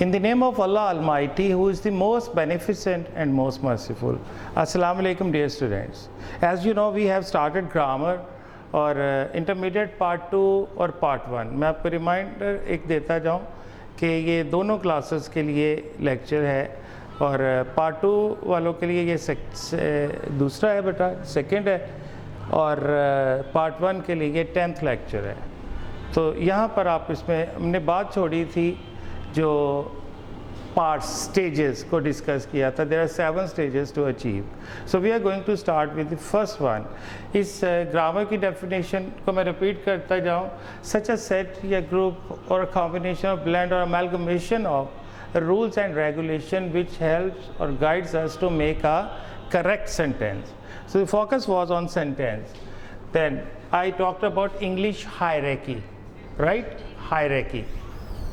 In the name of Allah Almighty, who is the most beneficent and most merciful. Assalamu alaikum dear students. As you know, we have started grammar और intermediate part 2 और part 1। मैं आपको reminder एक देता जाऊं कि ये दोनों क्लासेस के लिए लेक्चर है और पार्ट 2 वालों के लिए ये दूसरा है बेटा, सेकंड है, और पार्ट 1 के लिए ये 10th लेक्चर है। तो यहाँ पर आप इसमें हमने बात छोड़ी थी जो पार्ट्स स्टेजेस को डिस्कस किया था। There are 7 stages to achieve. So we are going to start with the first one. इस ग्रामर की डेफिनेशन को मैं रिपीट करता जाऊँ। सच अ सेट या ग्रुप और कॉम्बिनेशन ऑफ ब्लेंड और amalgamation of rules and regulation which helps or guides us to make a correct sentence. So the focus was on sentence. Then I talked about English hierarchy, right? Hierarchy.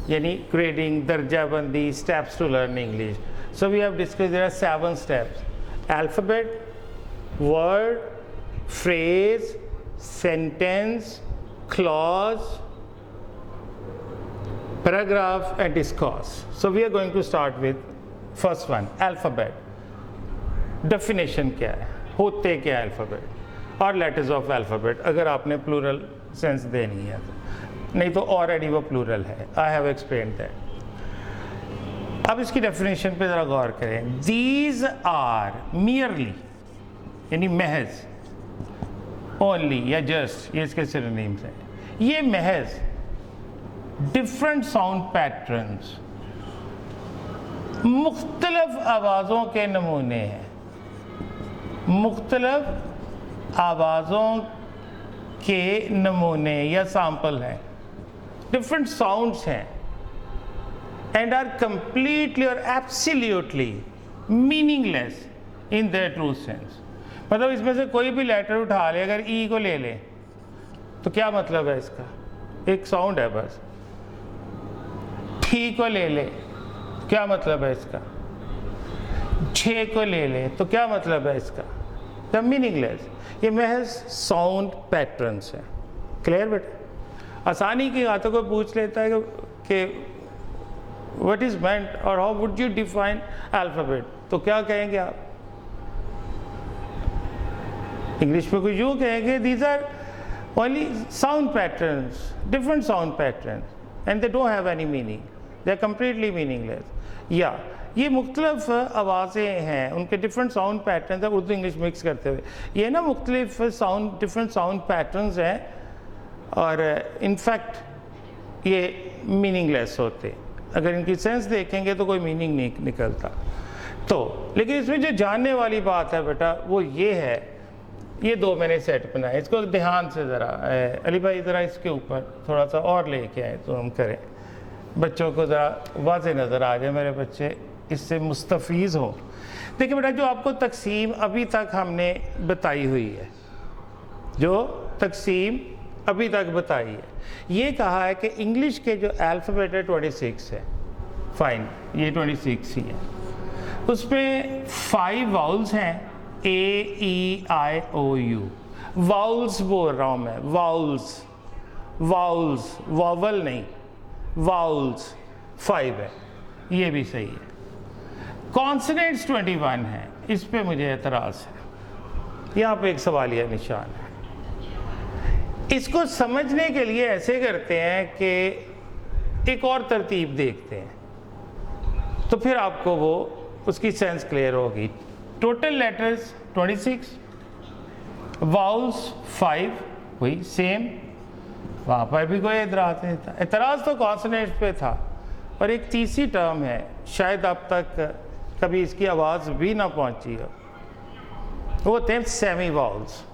Yani grading, darja bandi, steps to learn English. So we have discussed there are 7 steps: alphabet, word, phrase, sentence, clause, paragraph and discourse. So we are going to start with first one, alphabet. Definition क्या है, होते क्या alphabet और letters of alphabet, अगर आपने plural sense देनी है तो, नहीं तो already वो plural है। I have explained that. अब इसकी definition पे ज़रा गौर करें। These are merely, यानी महज, only या just, ये इसके synonyms हैं। ये महज डिफरेंट साउंड पैटर्न्स, मुख्तलिफ आवाज़ों के नमूने हैं, मुख्तलिफ आवाज़ों के नमूने या सैंपल हैं, डिफरेंट साउंड्स हैं, एंड आर कंप्लीटली और absolutely meaningless in their true sense. मतलब इसमें से कोई भी लेटर उठा ले, अगर ई को ले ले तो क्या मतलब है इसका, एक साउंड है बस। ही को ले ले क्या मतलब है इसका, छे को ले ले तो क्या मतलब है इसका, द मीनिंगलेस। ये महज साउंड पैटर्न्स है। क्लियर बेटा? आसानी की बातों को पूछ लेता है कि व्हाट इज मेंट और how would you define alphabet, तो क्या कहेंगे आप? इंग्लिश में कुछ यूँ कहेंगे, these are only sound patterns, different sound patterns and they don't have any meaning, they are completely meaningless. या ये मुख्तलिफ आवाज़ें हैं, उनके डिफरेंट साउंड पैटर्न्स हैं, उर्दू इंग्लिश मिक्स करते हुए। ये ना मुख्तलिफ साउंड, डिफरेंट साउंड पैटर्न्स हैं और इनफैक्ट ये मीनिंगलेस होते। अगर इनकी सेंस देखेंगे तो कोई मीनिंग नहीं निकलता। तो लेकिन इसमें जो जानने वाली बात है बेटा वो ये है, ये 2 मैंने सेट बनाए, इसको ध्यान से ज़रा अली भाई ज़रा इसके ऊपर थोड़ा सा और लेके आए तो हम करें, बच्चों को ज़रा वाज़े नज़र आ जाए, मेरे बच्चे इससे मुस्तफ़ीज़ हो। देखिए बेटा, जो आपको तकसीम अभी तक हमने बताई हुई है, जो तकसीम अभी तक बताई है, ये कहा है कि इंग्लिश के जो अल्फ़ाबेट है 26 है। फाइन, ये 26 ही है। उसमें 5 वाउल्स हैं, AEIOU। वाउल्स बोल रहा हूँ मैं, वाउल्स, वाउल्स, वावल नहीं, वाउल्स 5 है, ये भी सही है। कॉन्सोनेंट्स 21 है, इस पे मुझे एतराज़ है। यहाँ पे एक सवालिया निशान है। इसको समझने के लिए ऐसे करते हैं कि एक और तरतीब देखते हैं, तो फिर आपको वो उसकी सेंस क्लियर होगी। टोटल लेटर्स 26, वाउल्स 5, वही सेम, वहाँ पर भी कोई एतराज़ नहीं था। एतराज़ तो कॉन्सोनेंट्स पे था। और एक तीसरी टर्म है, शायद अब तक कभी इसकी आवाज़ भी ना पहुँची हो, वो थे semi vowels.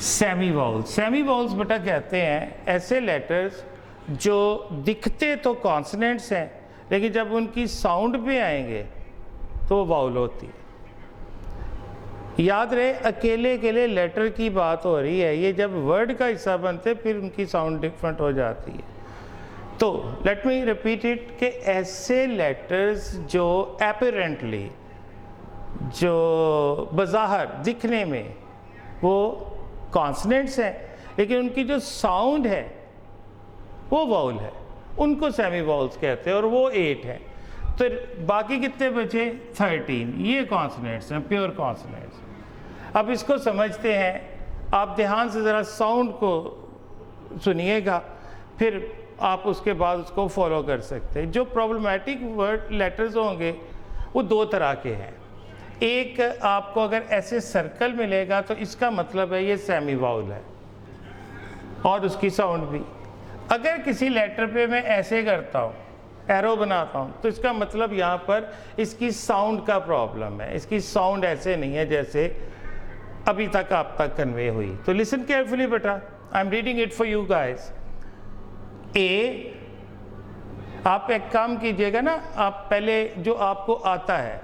Semi vowels, semi vowels बेटा कहते हैं ऐसे लेटर्स जो दिखते तो कॉन्सोनेंट्स हैं, लेकिन जब उनकी साउंड पे आएंगे तो वो वाउल होती है। याद रहे, अकेले अकेले लेटर की बात हो रही है, ये जब वर्ड का हिस्सा बनते फिर उनकी साउंड डिफरेंट हो जाती है। तो लेट मी रिपीट इट कि ऐसे लेटर्स जो एपरेंटली, जो बज़ाहिर दिखने में वो कॉन्सोनेंट्स हैं, लेकिन उनकी जो साउंड है वो वाउल है। उनको सेमी वाउल्स कहते हैं और वो 8 हैं। तो बाकी कितने बचे? 13। ये कॉन्सोनेंट्स हैं, प्योर कॉन्सोनेंट्स। अब इसको समझते हैं, आप ध्यान से ज़रा साउंड को सुनिएगा, फिर आप उसके बाद उसको फॉलो कर सकते हैं। जो प्रॉब्लमेटिक वर्ड लेटर्स होंगे वो 2 तरह के हैं। एक आपको अगर ऐसे सर्कल मिलेगा तो इसका मतलब है ये सेमी वाउल है और उसकी साउंड भी। अगर किसी लेटर पे मैं ऐसे करता हूँ, एरो बनाता हूँ, तो इसका मतलब यहाँ पर इसकी साउंड का प्रॉब्लम है। इसकी साउंड ऐसे नहीं है जैसे अभी तक आप तक कन्वे हुई। तो लिसन केयरफुली बेटा, I am reading it for you guys. ए, आप एक काम कीजिएगा ना, आप पहले जो आपको आता है,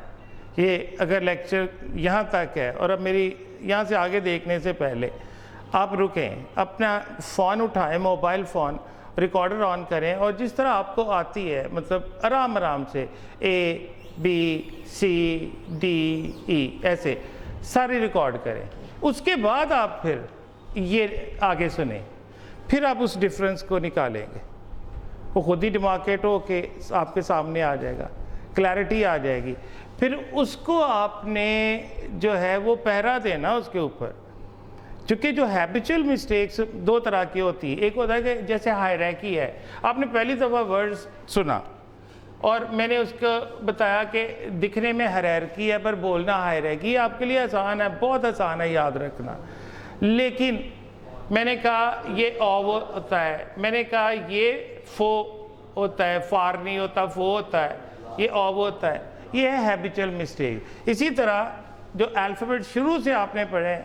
ये अगर लेक्चर यहाँ तक है और अब मेरी यहाँ से आगे देखने से पहले आप रुकें, अपना फ़ोन उठाएं, मोबाइल फ़ोन, रिकॉर्डर ऑन करें और जिस तरह आपको आती है, मतलब आराम आराम से ए बी सी डी ई ऐसे सारे रिकॉर्ड करें। उसके बाद आप फिर ये आगे सुने, फिर आप उस डिफरेंस को निकालेंगे, वो खुद ही डिमार्केट हो के आपके सामने आ जाएगा, क्लैरिटी आ जाएगी। फिर उसको आपने जो है वो पहरा देना उसके ऊपर। क्योंकि जो हैबिचुअल मिस्टेक्स 2 तरह की होती है। एक होता है कि जैसे हायरार्की है, आपने पहली दफ़ा वर्ड्स सुना और मैंने उसको बताया कि दिखने में हायरार्की है पर बोलना हायरार्की। आपके लिए आसान है, बहुत आसान है याद रखना। लेकिन मैंने कहा ये ऑव होता है, मैंने कहा ये फो होता है, फार नहीं होता, फो होता है, ये ऑव होता है। ये है हैबिचुअल मिस्टेक। इसी तरह जो अल्फ़ाबेट शुरू से आपने पढ़े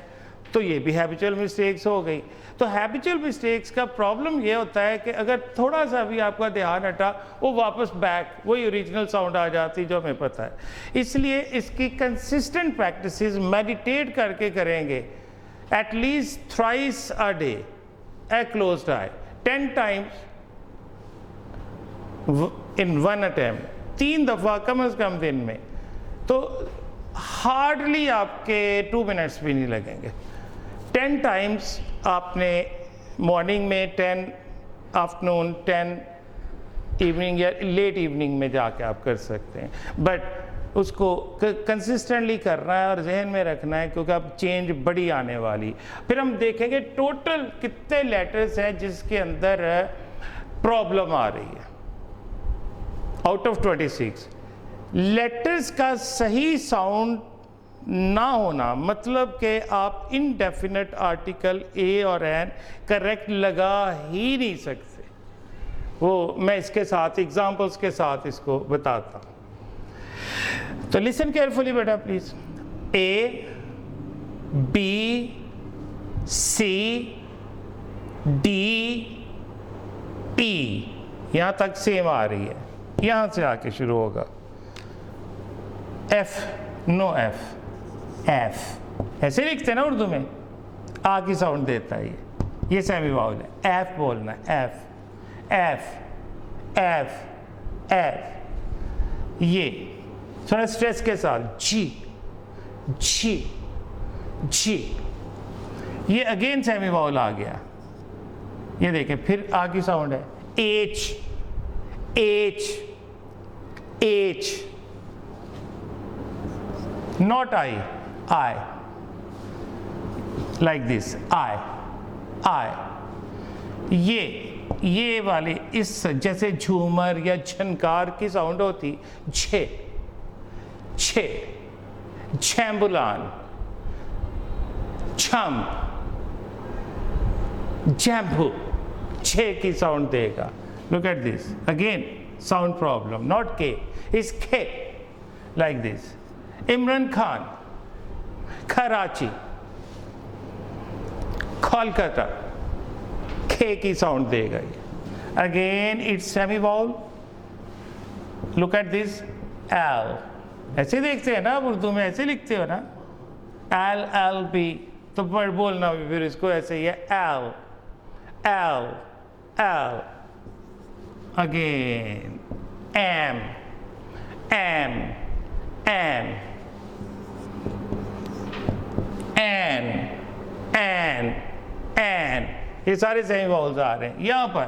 तो ये भी हैबिचुअल मिस्टेक्स हो गई। तो हैबिचुअल मिस्टेक्स का प्रॉब्लम ये होता है कि अगर थोड़ा सा भी आपका ध्यान हटा, वो वापस बैक वही ओरिजिनल साउंड आ जाती जो हमें पता है। इसलिए इसकी कंसिस्टेंट प्रैक्टिसेस मेडिटेट करके करेंगे, at least thrice a day, a closed I, 10 times in 1 attempt, 3 दफ़ा कम से कम दिन में, तो हार्डली आपके 2 मिनट्स भी नहीं लगेंगे। 10 टाइम्स आपने मॉर्निंग में 10, आफ्टरनून 10, इवनिंग या लेट इवनिंग में जाके आप कर सकते हैं। बट उसको कंसिस्टेंटली करना है और जहन में रखना है, क्योंकि अब चेंज बड़ी आने वाली। फिर हम देखेंगे टोटल कितने लेटर्स हैं जिसके अंदर प्रॉब्लम आ रही है। आउट ऑफ 26 लेटर्स का सही साउंड ना होना मतलब कि आप इनडेफिनेट आर्टिकल ए और एन करेक्ट लगा ही नहीं सकते। वो मैं इसके साथ एग्जांपल्स के साथ इसको बताता हूँ। तो लिसन केयरफुली बेटा please. A B C D E यहाँ तक सेम आ रही है, यहाँ से आके शुरू होगा। एफ, नो एफ, एफ ऐसे लिखते हैं ना उर्दू में, आ की साउंड देता है ये सेमी वाउल है। एफ बोलना है, एफ एफ एफ एफ। ये थोड़ा स्ट्रेस के साथ जी जी जी। ये अगेन सेमी वाउल आ गया। ये देखें फिर आ की साउंड है, H H H, not I, like this, I। ये वाले इस जैसे झूमर या झनकार की साउंड होती, छे छे, झैम्बुलान, छम, जैम्बू, छे की साउंड देगा। Look at this, again sound problem, not K, is K, like this। Imran Khan, Karachi, Kolkata, खे की साउंड देगा ये। Again it's semi vowel. Look at this, L, ऐसे देखते हैं ना आप उर्दू में, ऐसे लिखते हो ना, एल एल बी, तो बोलना भी फिर इसको ऐसे ही है, L L L. Again M M M, N, ये सारे सेमी वाउल्स आ रहे हैं। यहाँ पर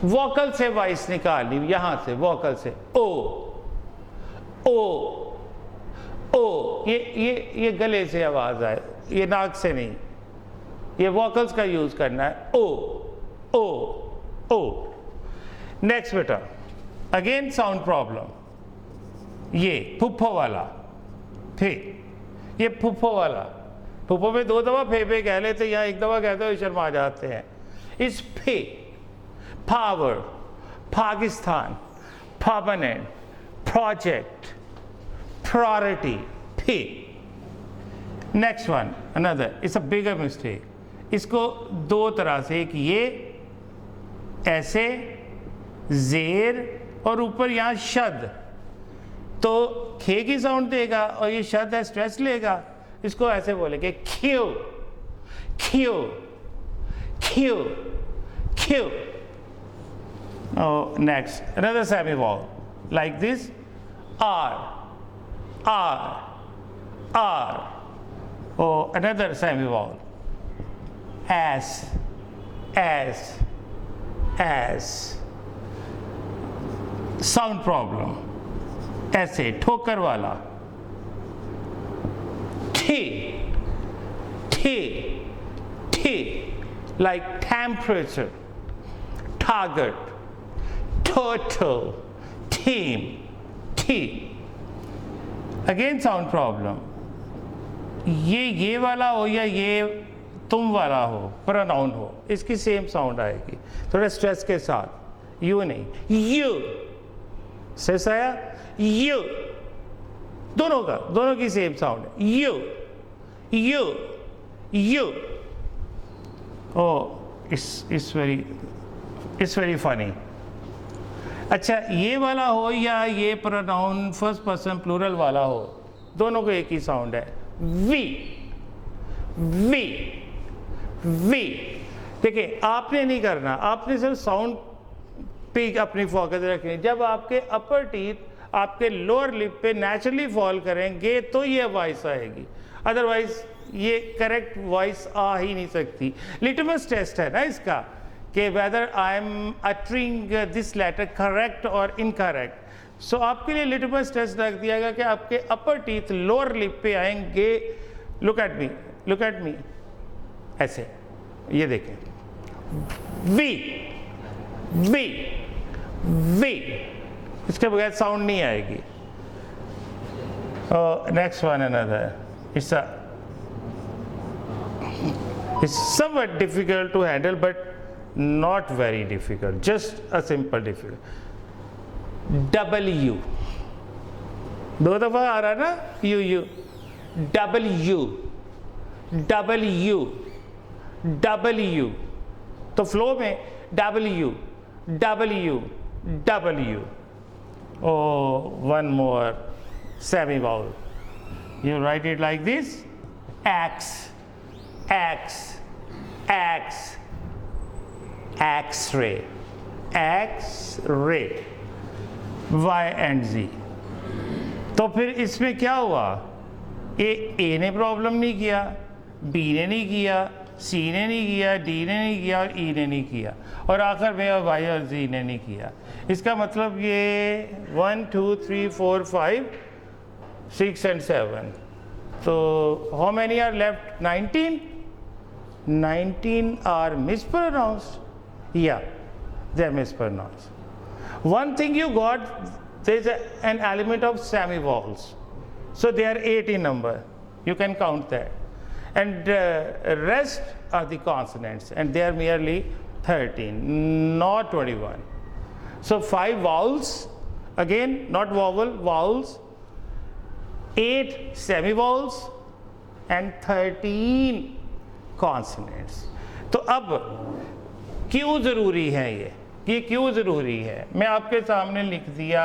वोकल से वॉइस निकालनी, यहां से वोकल से ओ ओ ओ, ये गले से आवाज आए, ये नाक से नहीं, ये वोकल्स का यूज करना है। ओ ओ ओ। नेक्स्ट बेटा, अगेन साउंड प्रॉब्लम, ये फुफ्फो वाला फे, ये फुफ्फो वाला, फुफ्फो में 2 दफा फे पे कह लेते, यहाँ 1 दफा कहते हो शर्मा जाते हैं। इस फे, power, Pakistan, permanent, project, priority, फे। Next one, another, it's a bigger mistake. इसको 2 तरह से, एक ये ऐसे जेर और ऊपर यहाँ शद, तो खे की साउंड देगा और ये शद है स्ट्रेस लेगा। इसको ऐसे बोलेंगे Q Q Q Q. Next, another semi vowel like this, R R, R, or another semivowel, as, sound problem, ऐसे ठोकर वाला, T, like temperature, target, total, team, T. Again sound problem, ये वाला हो या ये तुम वाला हो, प्रोनाउन हो, इसकी सेम साउंड आएगी, थोड़ा स्ट्रेस के साथ। यू नहीं, यू से आया, यू, दोनों की सेम साउंड है। You you you. Oh it's very funny. अच्छा, ये वाला हो या ये प्रोनाउन फर्स्ट पर्सन प्लूरल वाला हो, दोनों को एक ही साउंड है, वी वी वी। देखिए, आपने नहीं करना, आपने सिर्फ साउंड पे अपनी फोकस रखनी। जब आपके अपर टीथ आपके लोअर लिप पे नेचुरली फॉल करेंगे तो ये वॉइस आएगी, अदरवाइज ये करेक्ट वॉइस आ ही नहीं सकती। लिटमस टेस्ट है ना इसका कि whether I am uttering this letter correct और इनकरेक्ट। सो आपके लिए लिटमस टेस्ट रख दिया गया कि आपके अपर टीथ लोअर लिप पे आएंगे। लुक एट मी ऐसे, ये देखें, वी वी वी, इसके बगैर साउंड नहीं आएगी। Next one, another, it's somewhat difficult to handle but not very difficult, just a simple difficult. W, 2 दफा आ रहा ना, यू, W W W, तो फ्लो में W W W। Oh, one more semi vowel, you write it like this, X X X, X-ray, X-ray, Y and Z। तो फिर इसमें क्या हुआ, ए ने प्रॉब्लम नहीं किया, बी ने नहीं किया, सी ने नहीं किया, डी ने नहीं किया और ई ने नहीं किया, और आखिर में वाई और जी ने नहीं किया। इसका मतलब ये 1 2 3 4 5 6 and 7, तो how many are left? 19 are mispronounced. Yeah, they are mispronounced. One thing you got, there is an element of semivowels, so they are 8 in number, you can count that, and rest are the consonants and they are merely 13, not 21. So 5 vowels, again not vowel, vowels, 8 semivowels and 13 consonants. तो अब क्यों ज़रूरी है ये क्यों ज़रूरी है? मैं आपके सामने लिख दिया,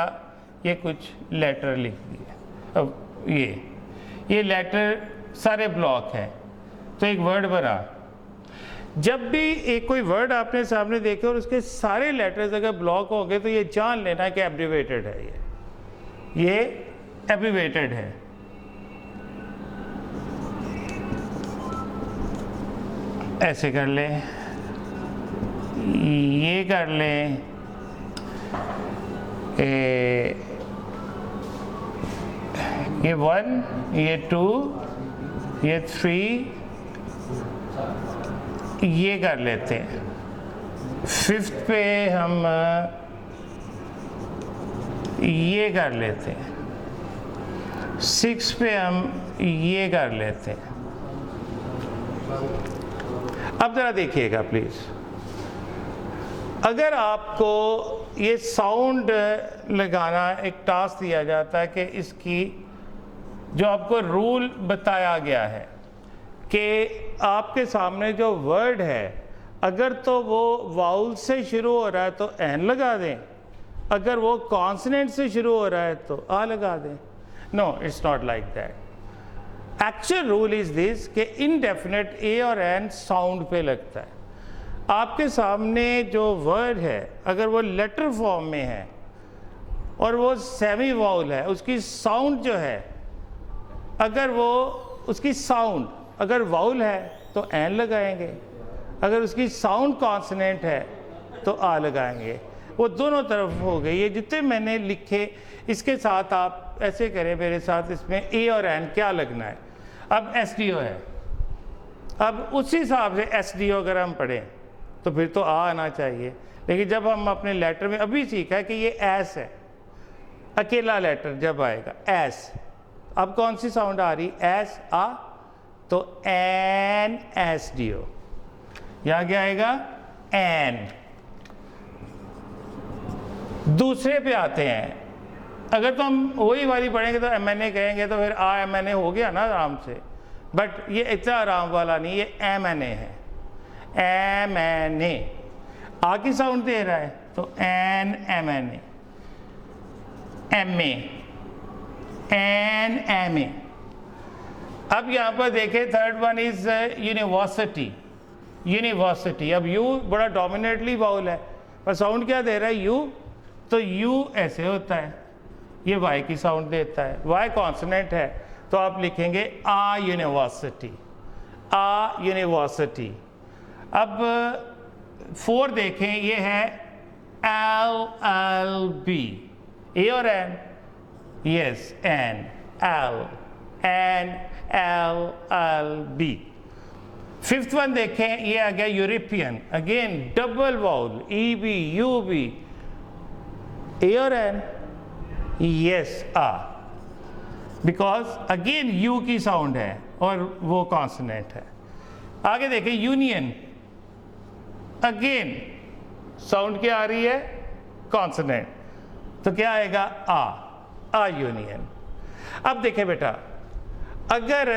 ये कुछ लेटर लिख दिया। अब ये लेटर सारे ब्लॉक हैं, तो एक वर्ड बना। जब भी एक कोई वर्ड आपने सामने देखे और उसके सारे लेटर्स अगर ब्लॉक होंगे तो ये जान लेना कि एब्रिवेटेड है, ये एब्रिवेटेड है। ऐसे कर ले, ये कर लें, ये 1, ये 2, ये 3, ये कर लेते हैं। 5th पे हम ये कर लेते हैं। 6 पे हम ये कर लेते हैं। अब ज़रा देखिएगा प्लीज़, अगर आपको ये साउंड लगाना एक टास्क दिया जाता है कि इसकी जो आपको रूल बताया गया है कि आपके सामने जो वर्ड है अगर तो वो वाउल से शुरू हो रहा है तो एन लगा दें, अगर वो कॉन्सोनेंट से शुरू हो रहा है तो आ लगा दें। No, it's not like that. Actual rule is this कि इनडेफिनेट ए और एन साउंड पे लगता है। आपके सामने जो वर्ड है अगर वो लेटर फॉर्म में है और वो सेमी वाउल है, उसकी साउंड जो है अगर वो उसकी साउंड अगर वाउल है तो एन लगाएंगे, अगर उसकी साउंड कॉन्सोनेंट है तो आ लगाएंगे। वो दोनों तरफ हो गए। ये जितने मैंने लिखे इसके साथ आप ऐसे करें मेरे साथ, इसमें ए और एन क्या लगना है। अब एस डी ओ है, अब उसी हिसाब से एस डी ओ अगर हम पढ़ें तो फिर तो आ आना चाहिए, लेकिन जब हम अपने लेटर में अभी सीखा है कि ये एस है, अकेला लेटर जब आएगा एस, अब कौन सी साउंड आ रही, एस आ, तो एन एस डी ओ, यहाँ क्या आएगा एन। दूसरे पे आते हैं, अगर तो हम वही वाली पढ़ेंगे तो एम एन ए कहेंगे तो फिर आ एम एन ए हो गया ना आराम से, बट ये इतना आराम वाला नहीं, ये एम एन ए है, एम एन ए, आ की साउंड दे रहा है तो N M N A, M A, N M A. अब यहाँ पर देखें third one is university, university. अब यू बड़ा डोमिनेटली वाउल है पर साउंड क्या दे रहा है यू, तो यू ऐसे होता है, ये वाई की साउंड देता है, वाई कॉन्सोनेंट है तो आप लिखेंगे आ यूनिवर्सिटी, आ यूनिवर्सिटी। अब 4 देखें, ये है एल एल बी, ए और N, yes N, L N L L B. 5th one देखें, ये आ गया European, again double vowel, E B U B, A और एन, यस आ, बिकॉज अगेन यू की साउंड है और वो कॉन्सोनेंट है। आगे देखें यूनियन, अगेन साउंड क्या आ रही है कॉन्सोनेंट, तो क्या आएगा आ यूनियन। अब देखें बेटा, अगर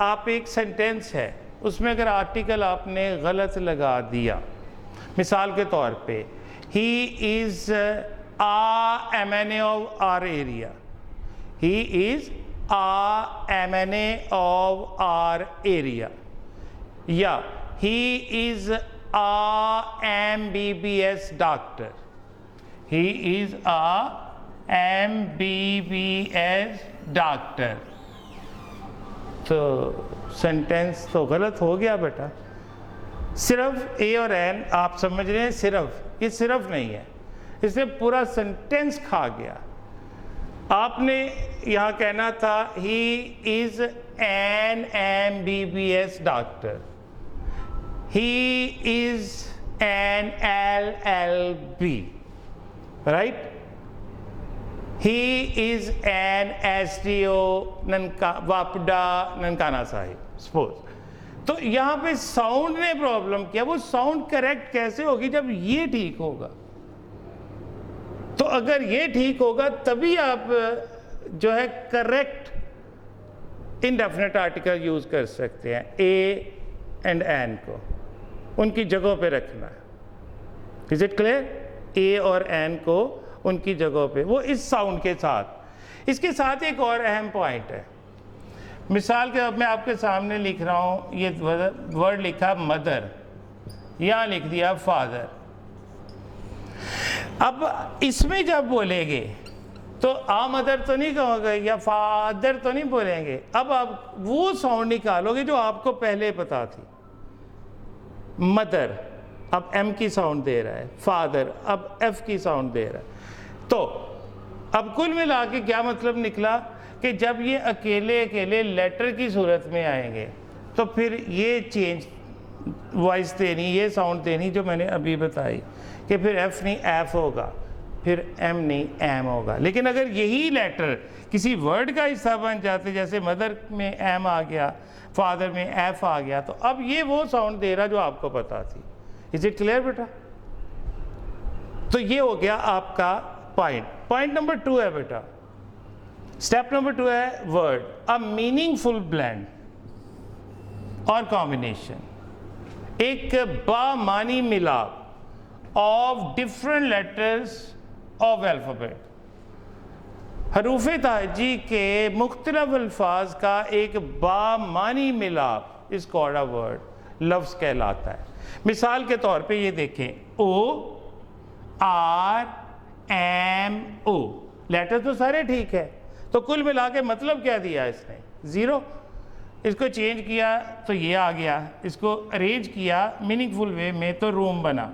आप एक सेंटेंस है उसमें अगर आर्टिकल आपने गलत लगा दिया, मिसाल के तौर पे he is a MNA of our area, he is a MNA of our area, या he is a MBBS doctor, he is a MBBS doctor, तो सेंटेंस तो गलत हो गया बेटा। सिर्फ ए और एन आप समझ रहे हैं, सिर्फ, ये सिर्फ नहीं है, इसने पूरा सेंटेंस खा गया। आपने यहाँ कहना था he is an MBBS doctor, he is an LLB, right, he is an SDO वापडा ननकाना साहिब सपोज। तो यहाँ पे साउंड ने प्रॉब्लम किया, वो साउंड करेक्ट कैसे होगी जब ये ठीक होगा, तो अगर ये ठीक होगा तभी आप जो है करेक्ट इनडेफिनेट आर्टिकल यूज कर सकते हैं। ए एंड एन को उनकी जगहों पे रखना है, इज इट क्लियर, ए और एन को उनकी जगहों पे, वो इस साउंड के साथ। इसके साथ एक और अहम पॉइंट है, मिसाल के अब मैं आपके सामने लिख रहा हूं, ये वर्ड लिखा मदर, यहां लिख दिया फादर। अब इसमें जब बोलेंगे तो आ मदर तो नहीं कहोगे या फादर तो नहीं बोलेंगे, अब आप वो साउंड निकालोगे जो आपको पहले पता थी, मदर, अब एम की साउंड दे रहा है, फादर अब एफ की साउंड दे रहा है। तो अब कुल मिला के क्या मतलब निकला कि जब ये अकेले अकेले लेटर की सूरत में आएंगे तो फिर ये चेंज वॉइस देनी, ये साउंड देनी जो मैंने अभी बताई कि फिर एफ नहीं एफ होगा, फिर एम नहीं एम होगा। लेकिन अगर यही लेटर किसी वर्ड का हिस्सा बन जाते, जैसे मदर में एम आ गया, फादर में एफ आ गया, तो अब ये वो साउंड दे रहा जो आपको पता थी। इज इट क्लियर बेटा? तो ये हो गया आपका पॉइंट। पॉइंट नंबर 2 है बेटा, स्टेप नंबर 2 है वर्ड, अ मीनिंगफुल ब्लेंड और कॉम्बिनेशन, एक बामानी मिलाप of different letters of alphabet, हरूफ तहजी के मुख्तलिफ अल्फाज का एक बामानी मिलाप इस कॉल्ड अ वर्ड, लफ्ज़ कहलाता है। मिसाल के तौर पे ये देखें, O R M O, letter तो सारे ठीक है, तो कुल मिला के मतलब क्या दिया इसने? ज़ीरो। इसको चेंज किया तो ये आ गया, इसको अरेंज किया मीनिंगफुल वे में तो रूम बना।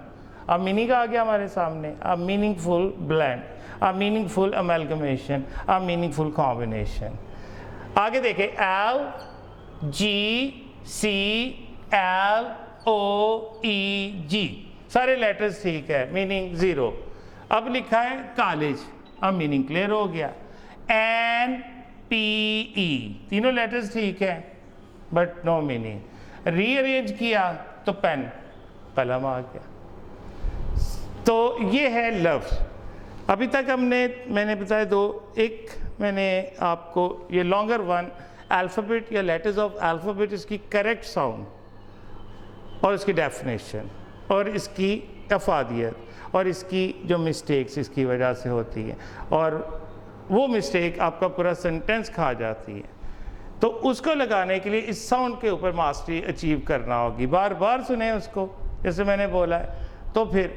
अब मीनिंग आ गया हमारे सामने, अब मीनिंगफुल ब्लेंड, अब मीनिंगफुल अमेलगमेशन, अब मीनिंगफुल कॉम्बिनेशन। आगे देखें, L G C L O ई जी, सारे लेटर्स ठीक है, मीनिंग ज़ीरो। अब लिखा है कॉलेज, अब मीनिंग क्लियर हो गया। एन पी ई, तीनों लेटर्स ठीक है बट नो मीनिंग। रीअरेंज किया तो पेन, कलम आ गया। तो ये है लफ्ज़। अभी तक मैंने बताया दो, एक मैंने आपको ये लॉन्गर वन, अल्फ़ाबेट या लेटर्स ऑफ अल्फ़ाबेट, इसकी करेक्ट साउंड और इसकी डेफिनेशन और इसकी अफादियत और इसकी जो मिस्टेक्स इसकी वजह से होती है, और वो मिस्टेक आपका पूरा सेंटेंस खा जाती है। तो उसको लगाने के लिए इस साउंड के ऊपर मास्टरी अचीव करना होगी। बार बार सुने उसको, जैसे मैंने बोला है, तो फिर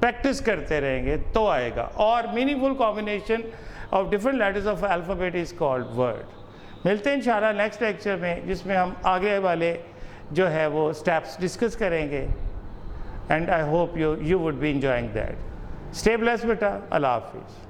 प्रैक्टिस करते रहेंगे तो आएगा। और meaningful combination of different letters of alphabet is called word. मिलते हैं इंशाल्लाह नेक्स्ट लेक्चर में, जिसमें हम आगे वाले जो है वो स्टेप्स डिस्कस करेंगे। And I hope you would be enjoying that. Stay blessed बेटा, अल्लाह हाफिज़।